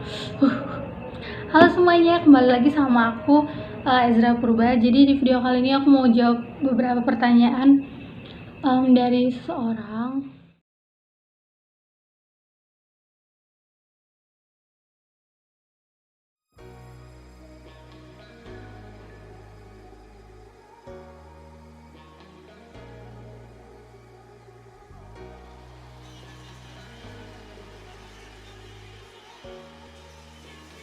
Halo semuanya, kembali lagi sama aku Ezra Purba. Jadi di video kali ini aku mau jawab beberapa pertanyaan dari seseorang.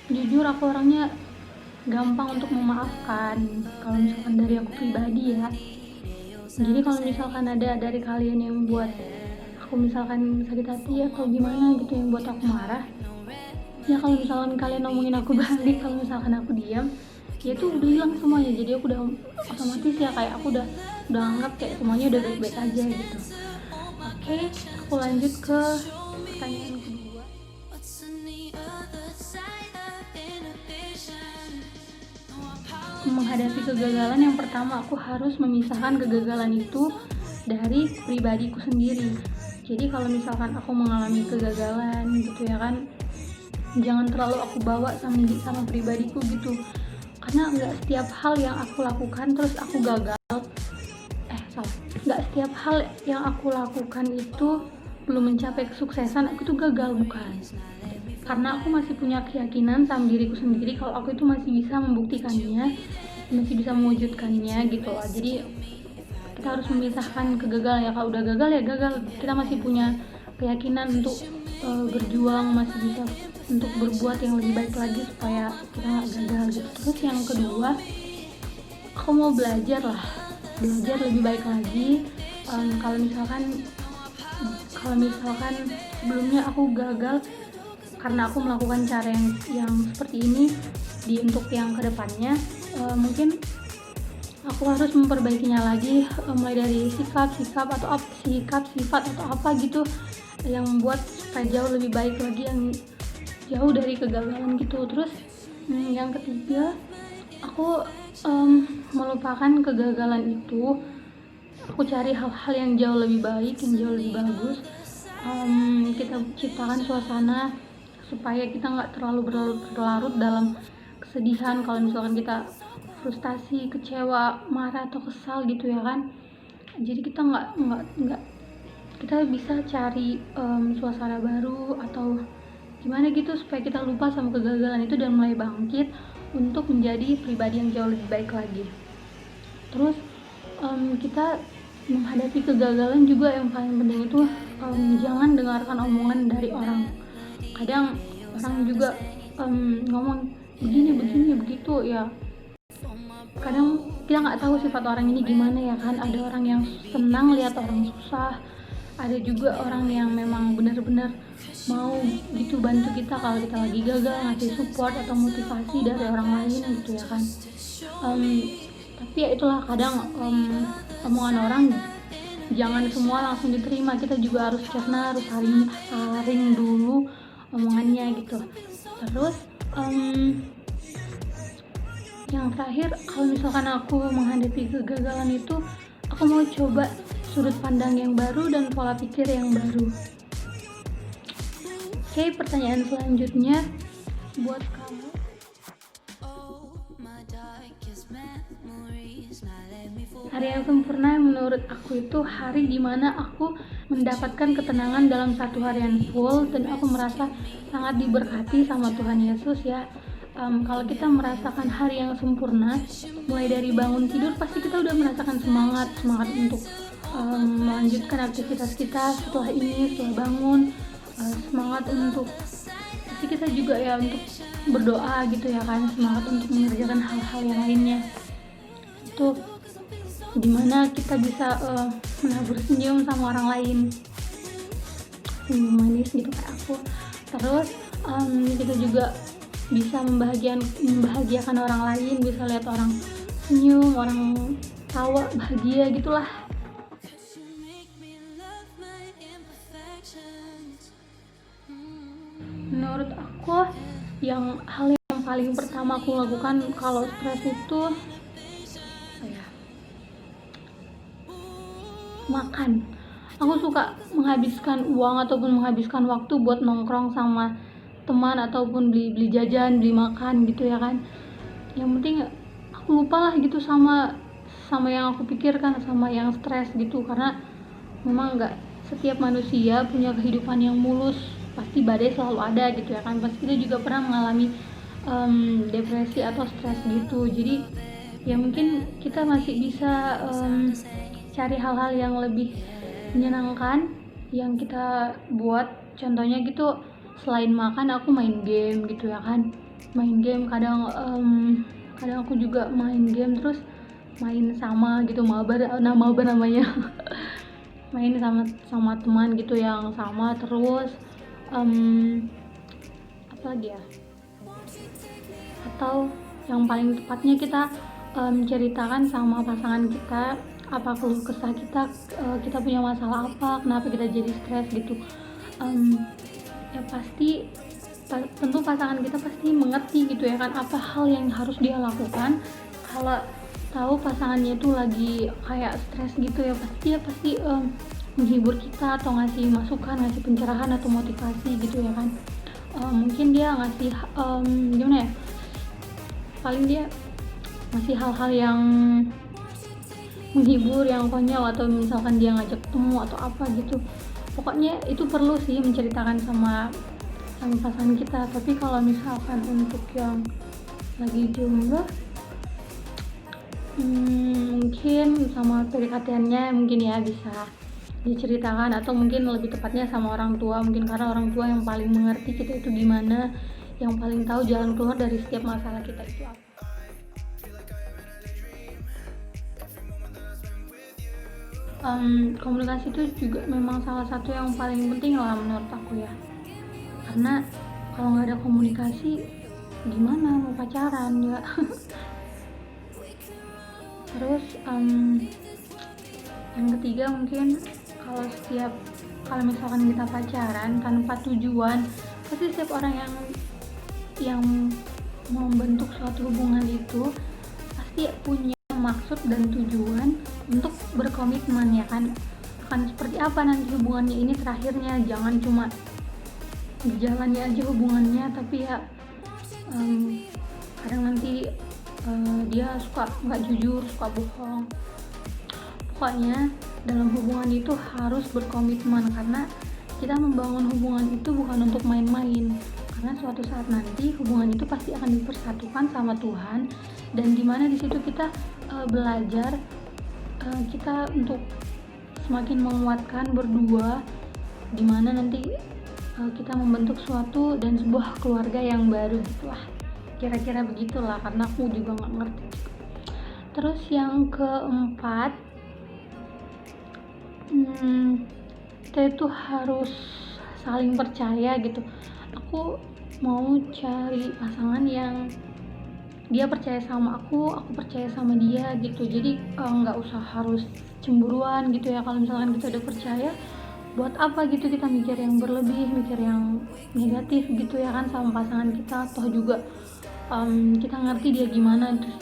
Jujur aku orangnya gampang untuk memaafkan kalau misalkan dari aku pribadi ya. Jadi kalau misalkan ada dari kalian yang buat aku misalkan sakit hati atau gimana gitu yang buat aku marah, ya kalau misalkan kalian ngomongin aku balik, kalau misalkan aku diam, ya itu udah hilang semuanya. Jadi aku udah otomatis ya kayak aku udah anggap kayak semuanya udah baik-baik aja gitu. Oke, aku lanjut ke pertanyaan kedua. Menghadapi kegagalan, yang pertama aku harus memisahkan kegagalan itu dari pribadiku sendiri. Jadi kalau misalkan aku mengalami kegagalan gitu ya kan, jangan terlalu aku bawa sama pribadiku gitu, karena nggak setiap hal yang aku lakukan terus aku gagal. Nggak setiap hal yang aku lakukan itu belum mencapai kesuksesan aku tuh gagal, bukan. Karena aku masih punya keyakinan sama diriku sendiri kalau aku itu masih bisa membuktikannya, masih bisa mewujudkannya gitu loh. Jadi kita harus memisahkan kegagalan ya. Kalau udah gagal ya gagal, kita masih punya keyakinan untuk berjuang, masih bisa untuk berbuat yang lebih baik lagi supaya kita nggak gagal gitu. Terus yang kedua, aku mau belajar lebih baik lagi. Kalau misalkan sebelumnya aku gagal karena aku melakukan cara yang seperti ini untuk yang kedepannya, mungkin aku harus memperbaikinya lagi, mulai dari sikap atau sifat atau apa gitu yang membuat supaya jauh lebih baik lagi, yang jauh dari kegagalan gitu. Terus yang ketiga, aku melupakan kegagalan itu, aku cari hal-hal yang jauh lebih baik, yang jauh lebih bagus. Kita ciptakan suasana supaya kita nggak terlalu berlarut dalam kesedihan. Kalau misalkan kita frustasi, kecewa, marah atau kesal gitu ya kan, jadi kita kita bisa cari suasana baru atau gimana gitu supaya kita lupa sama kegagalan itu dan mulai bangkit untuk menjadi pribadi yang jauh lebih baik lagi. Terus kita menghadapi kegagalan juga yang paling penting itu jangan dengarkan omongan dari orang. Kadang orang juga ngomong begini begitu ya, kadang kita nggak tahu sifat orang ini gimana ya kan. Ada orang yang senang lihat orang susah, ada juga orang yang memang benar-benar mau gitu bantu kita kalau kita lagi gagal, ngasih support atau motivasi dari orang lain gitu ya kan. Tapi ya itulah, kadang omongan orang jangan semua langsung diterima. Kita juga harus cerna, harus saring dulu omongannya gitu. Terus yang terakhir, kalau misalkan aku menghadapi kegagalan itu, aku mau coba sudut pandang yang baru dan pola pikir yang baru. Oke, pertanyaan selanjutnya buat kamu. Hari yang sempurna menurut aku itu hari dimana aku mendapatkan ketenangan dalam satu harian full dan aku merasa sangat diberkati sama Tuhan Yesus ya. Kalau kita merasakan hari yang sempurna, mulai dari bangun tidur pasti kita udah merasakan semangat untuk melanjutkan aktivitas kita setelah bangun, semangat untuk pasti kita juga ya untuk berdoa gitu ya kan, semangat untuk mengerjakan hal-hal yang lainnya. Itu dimana kita bisa menabur senyum sama orang lain, senyum manis gitu kayak aku. Terus kita juga bisa membahagiakan orang lain, bisa lihat orang senyum, orang tawa, bahagia gitulah. Menurut aku hal yang paling pertama aku lakukan kalau stres itu makan. Aku suka menghabiskan uang ataupun menghabiskan waktu buat nongkrong sama teman ataupun beli jajan, beli makan gitu ya kan. Yang penting aku lupa lah gitu sama yang aku pikirkan, sama yang stres gitu, karena memang nggak setiap manusia punya kehidupan yang mulus, pasti badai selalu ada gitu ya kan. Pasti kita juga pernah mengalami depresi atau stres gitu. Jadi ya mungkin kita masih bisa cari hal-hal yang lebih menyenangkan yang kita buat. Contohnya gitu, selain makan aku main game gitu ya kan, main game. Kadang aku juga main game, terus main sama gitu, mabar namanya main sama teman gitu yang sama. Terus apa lagi ya, atau yang paling tepatnya kita menceritakan sama pasangan kita apa keluh kesah kita, kita punya masalah apa, kenapa kita jadi stres gitu. Ya pasti tentu pasangan kita pasti mengerti gitu ya kan, apa hal yang harus dia lakukan kalau tahu pasangannya itu lagi kayak stres gitu. Ya pasti menghibur kita atau ngasih masukan, ngasih pencerahan atau motivasi gitu ya kan. Mungkin dia ngasih gimana ya, paling dia ngasih hal-hal yang menghibur, yang konyol, atau misalkan dia ngajak ketemu atau apa gitu. Pokoknya itu perlu sih menceritakan sama pasangan kita. Tapi kalau misalkan untuk yang lagi jomblo, mungkin sama PDKT-nya mungkin ya bisa diceritakan, atau mungkin lebih tepatnya sama orang tua, mungkin karena orang tua yang paling mengerti kita itu gimana, yang paling tahu jalan keluar dari setiap masalah kita itu apa. Komunikasi itu juga memang salah satu yang paling penting lah menurut aku ya, karena kalau nggak ada komunikasi gimana mau pacaran ya. Terus yang ketiga mungkin, kalau misalkan kita pacaran tanpa tujuan, pasti setiap orang yang membentuk suatu hubungan itu pasti punya maksud dan tujuan untuk berkomitmen ya kan. Akan seperti apa nanti hubungannya ini terakhirnya, jangan cuma jalannya aja hubungannya, tapi ya kadang nanti dia suka nggak jujur, suka bohong. Pokoknya dalam hubungan itu harus berkomitmen, karena kita membangun hubungan itu bukan untuk main-main, karena suatu saat nanti hubungan itu pasti akan dipersatukan sama Tuhan, dan dimana di situ kita belajar kita untuk semakin menguatkan berdua, dimana nanti kita membentuk suatu dan sebuah keluarga yang baru gitulah, kira-kira begitulah, karena aku juga nggak ngerti. Terus yang keempat, kita itu harus saling percaya gitu. Aku mau cari pasangan yang dia percaya sama aku percaya sama dia gitu. Jadi nggak usah harus cemburuan gitu ya. Kalau misalkan kita udah percaya, buat apa gitu kita mikir yang berlebih, mikir yang negatif gitu ya kan sama pasangan kita. Toh juga kita ngerti dia gimana. Terus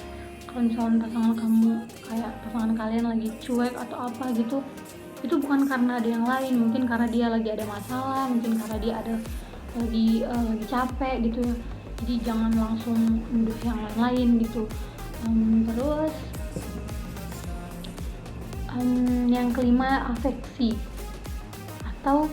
kalau misalkan pasangan kamu, kayak pasangan kalian lagi cuek atau apa gitu, itu bukan karena ada yang lain, mungkin karena dia lagi ada masalah, mungkin karena dia ada lagi capek gitu ya. Jadi jangan langsung nuduh yang lain gitu. Terus yang kelima, afeksi atau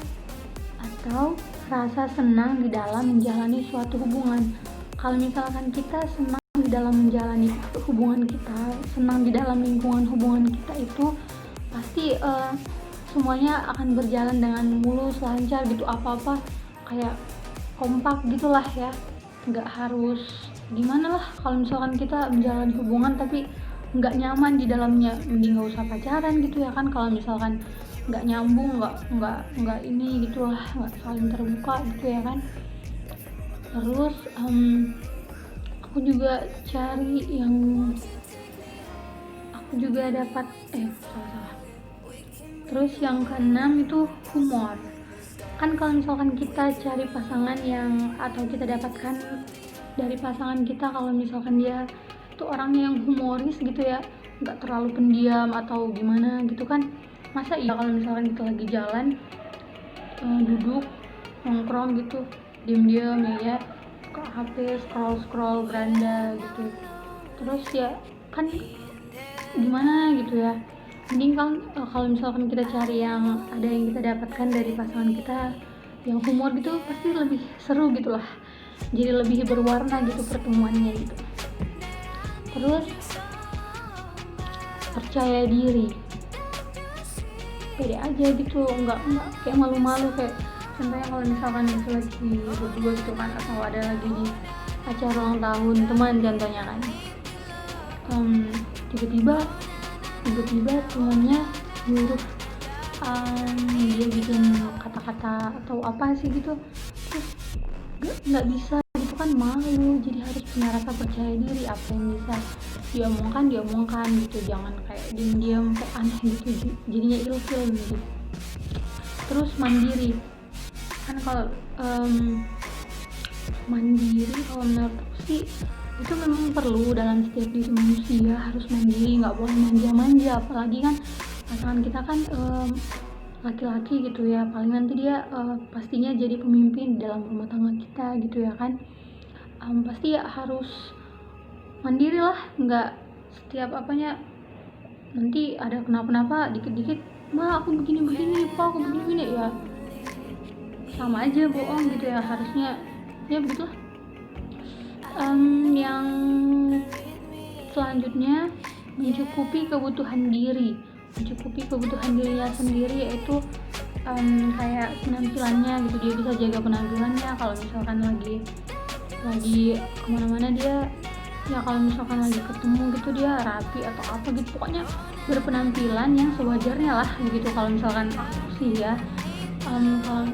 rasa senang di dalam menjalani suatu hubungan. Kalau misalkan kita senang di dalam menjalani hubungan kita, senang di dalam lingkungan hubungan kita, itu pasti semuanya akan berjalan dengan mulus, lancar gitu. Apa-apa kayak kompak gitulah ya, nggak harus gimana lah. Kalau misalkan kita menjalani hubungan tapi nggak nyaman di dalamnya, mending nggak usah pacaran gitu ya kan. Kalau misalkan nggak nyambung, nggak ini gitulah, nggak saling terbuka gitu ya kan. Terus aku juga dapat salah. Terus yang keenam itu humor. Kan kalau misalkan kita cari pasangan yang, atau kita dapatkan dari pasangan kita, kalau misalkan dia tuh orangnya yang humoris gitu ya, nggak terlalu pendiam atau gimana gitu kan. Masa iya kalau misalkan kita lagi jalan duduk nongkrong gitu, diem-diem ya buka HP, scroll beranda gitu. Terus ya kan gimana gitu ya, mending kan kalau misalkan kita cari yang ada yang kita dapatkan dari pasangan kita yang humor gitu, pasti lebih seru gitu lah, jadi lebih berwarna gitu pertemuannya gitu. Terus percaya diri, pede aja gitu, nggak kayak malu-malu. Kayak contohnya kalau misalkan itu lagi berdua gitu kan, atau ada lagi di acara ulang tahun teman contohnya kan, tiba-tiba temannya nyuruh dia bikin kata-kata atau apa sih gitu, terus nggak bisa gitu kan, malu. Jadi harus punya rasa percaya diri, apa yang bisa diomongkan gitu, jangan kayak diam-diam kayak aneh gitu, jadinya ilfil gitu. Terus mandiri kan, kalau mandiri kalau menurut aku sih itu memang perlu dalam setiap diri manusia, harus mandiri, nggak boleh manja-manja. Apalagi kan pasangan kita kan laki-laki gitu ya, paling nanti dia pastinya jadi pemimpin dalam rumah tangga kita gitu ya kan. Pasti ya harus mandiri lah, nggak setiap apanya nanti ada kenapa-napa dikit-dikit, ma aku begini pak aku begini ya, sama aja bohong gitu ya. Harusnya ya begitulah. Yang selanjutnya, mencukupi kebutuhan dirinya sendiri, yaitu kayak penampilannya gitu, dia bisa jaga penampilannya. Kalau misalkan lagi kemana-mana dia ya, kalau misalkan lagi ketemu gitu dia rapi atau apa gitu, pokoknya berpenampilan yang sewajarnya lah gitu. Kalau misalkan aku sih ya, kalau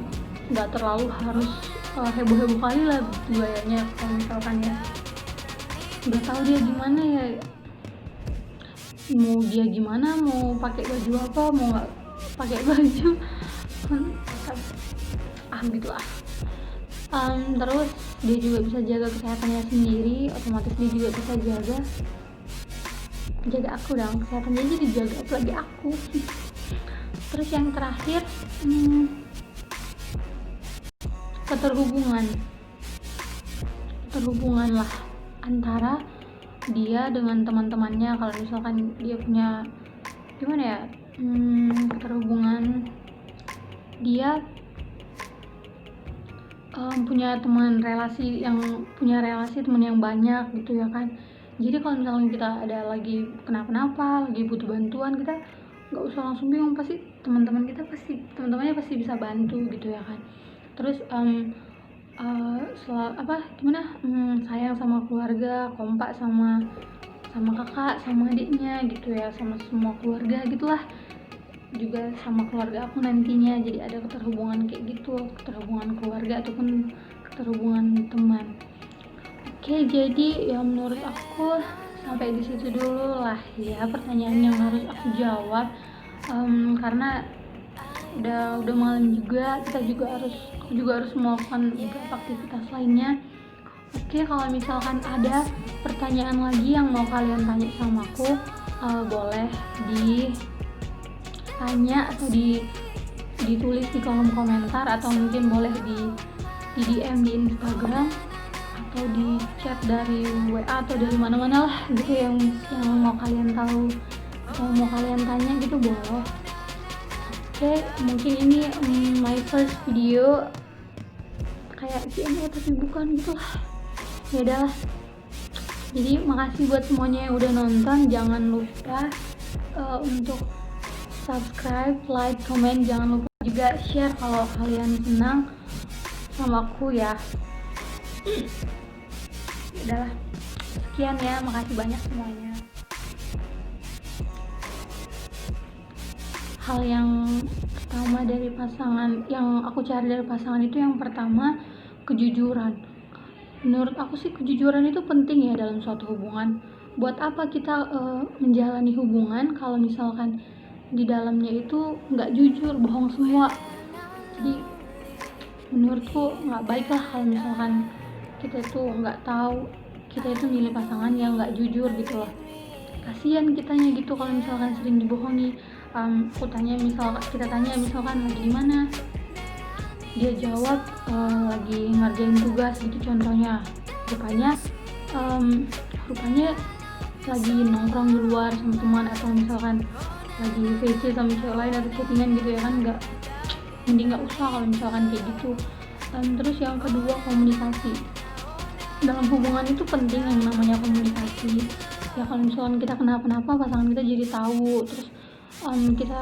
nggak terlalu harus heboh-heboh kali lah gayanya. Kalau misalkan ya udah tahu dia gimana ya, mau dia gimana, mau pakai baju apa, mau nggak pakai baju gitu lah. Terus dia juga bisa jaga kesehatannya sendiri, otomatis dia juga bisa jaga aku dong, kesehatannya jadi dijaga, apalagi aku. Terus yang terakhir, keterhubungan lah antara dia dengan teman-temannya. Kalau misalkan dia punya gimana ya, keterhubungan, dia punya teman yang banyak gitu ya kan. Jadi kalau misalkan kita ada lagi kenapa-napa, lagi butuh bantuan, kita nggak usah langsung bingung, pasti teman-temannya pasti bisa bantu gitu ya kan. Terus sayang sama keluarga, kompak sama kakak, sama adiknya gitu ya, sama semua keluarga gitulah, juga sama keluarga aku nantinya. Jadi ada keterhubungan kayak gitu, keterhubungan keluarga ataupun keterhubungan teman. Oke, jadi ya menurut aku sampai di situ dulu lah ya pertanyaan yang harus aku jawab, karena udah malam juga, aku juga harus melakukan beberapa aktivitas lainnya. Oke, kalau misalkan ada pertanyaan lagi yang mau kalian tanya sama aku, boleh ditanya atau ditulis di kolom komentar, atau mungkin boleh di DM di Instagram, atau di chat dari WA atau dari mana-mana lah gitu, yang mau kalian tahu atau mau kalian tanya gitu boleh. Oke, mungkin ini my first video kayak Q&A tapi bukan gitu lah. Ya udahlah. Jadi makasih buat semuanya yang udah nonton. Jangan lupa untuk subscribe, like, comment. Jangan lupa juga share kalau kalian senang sama aku ya. Udahlah, sekian ya, makasih banyak semuanya. Hal yang pertama dari pasangan, yang aku cari dari pasangan itu, yang pertama kejujuran. Menurut aku sih kejujuran itu penting ya dalam suatu hubungan. Buat apa kita menjalani hubungan kalau misalkan di dalamnya itu nggak jujur, bohong semua. Jadi menurutku nggak baik lah kalau misalkan kita itu nggak tahu, kita itu milih pasangan yang nggak jujur gitu loh. Kasian kitanya gitu kalau misalkan sering dibohongi. Kita tanya misalkan lagi di mana, dia jawab lagi ngerjain tugas gitu contohnya, rupanya rupanya lagi nongkrong di luar sama teman, atau misalkan lagi VC sama cewek lain atau chattingan gitu ya kan, mending nggak usah kalau misalkan kayak gitu. Terus yang kedua, komunikasi. Dalam hubungan itu penting yang namanya komunikasi ya. Kalau misalkan kita kenapa-napa, pasangan kita jadi tahu, terus kita